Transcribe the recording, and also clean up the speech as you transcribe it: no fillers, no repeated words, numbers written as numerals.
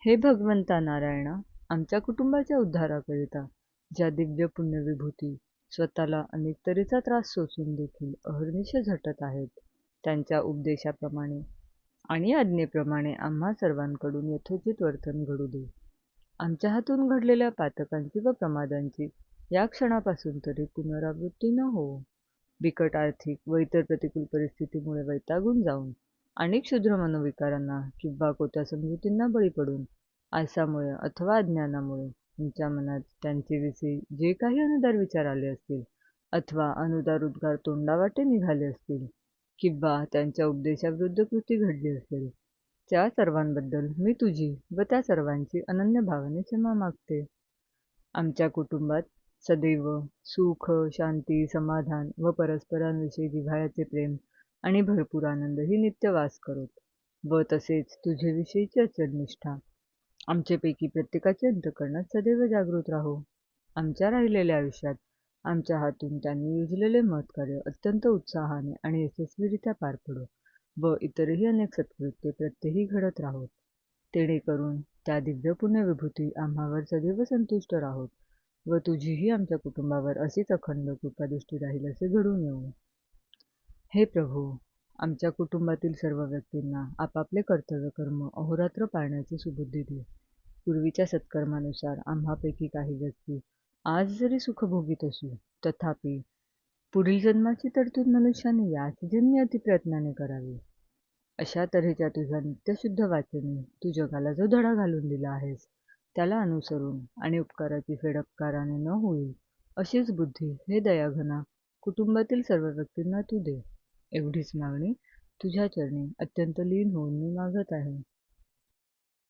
हे भगवंता नारायणा, आमच्या कुटुंबाच्या उद्धाराकरिता ज्या दिव्य पुण्यविभूती स्वतःला अनेक तऱ्हेचा त्रास सोसून देखील अहर्निश झटत आहेत, त्यांच्या उपदेशाप्रमाणे आणि आज्ञेप्रमाणे आम्हा सर्वांकडून यथोचित वर्तन घडू दे. आमच्या हातून घडलेल्या पातकांची व प्रमादांची या क्षणापासून तरी पुनरावृत्ती न हो. बिकट आर्थिक व इतर प्रतिकूल परिस्थितीमुळे वैतागून जाऊन आणि क्षुद्र मनोविकारांना किंवा कोत्या समजुतींना बळी पडून आळसामुळे अथवा अज्ञानामुळे तुमच्या मनात त्यांच्याविषयी जे काही अनुदार विचार आले असतील अथवा अनुदार उद्गार तोंडावाटे निघाले असतील किंवा त्यांच्या उपदेशाविरुद्ध कृती घडली असेल, त्या सर्वांबद्दल मी तुझी व त्या सर्वांची अनन्य भावाने क्षमा मागते. आमच्या कुटुंबात सदैव सुख, शांती, समाधान व परस्परांविषयी जिव्हाळ्याचे प्रेम आणि भरपूर आनंद ही नित्य वास करोत व तसेच तुझ्याविषयीची अचल निष्ठा आमच्यापैकी प्रत्येकाच्या अंतःकरणात सदैव जागृत राहो. आमच्या राहिलेल्या आयुष्यात आमच्या हातून त्यांनी योजलेले महत्कार्य अत्यंत उत्साहाने आणि यशस्वीरित्या पार पडो व इतरही अनेक सत्कृत्ये प्रत्येही घडत राहोत. तेणेकरून त्या दिव्य पुण्यविभूती आम्हावर सदैव संतुष्ट राहोत व तुझीही आमच्या कुटुंबावर अशीच अखंड कृपादृष्टी राहील असे घडून येऊ. हे प्रभू, आमच्या कुटुंबातील सर्व व्यक्तींना आपापले कर्तव्य कर्म अहोरात्र पाळण्याची सुबुद्धी दे. पूर्वीच्या सत्कर्मानुसार आम्हापैकी काही व्यक्ती आज जरी सुख भोगीत असू, तथापि पुढील जन्माची तरतूद मनुष्याने याच जन्मी अतिप्रयत्नाने करावी. अशा तऱ्हेच्या तुझ्या नित्यशुद्ध वाचने तू जगाला जो धडा घालून दिला आहेस, त्याला अनुसरून आणि उपकाराची फेड उपकाराने न होईल अशीच बुद्धी हे दयाघना कुटुंबातील सर्व व्यक्तींना तू दे. एवढीच मागणी तुझ्या चरणी अत्यंत लीन होऊन मी मागत आहे.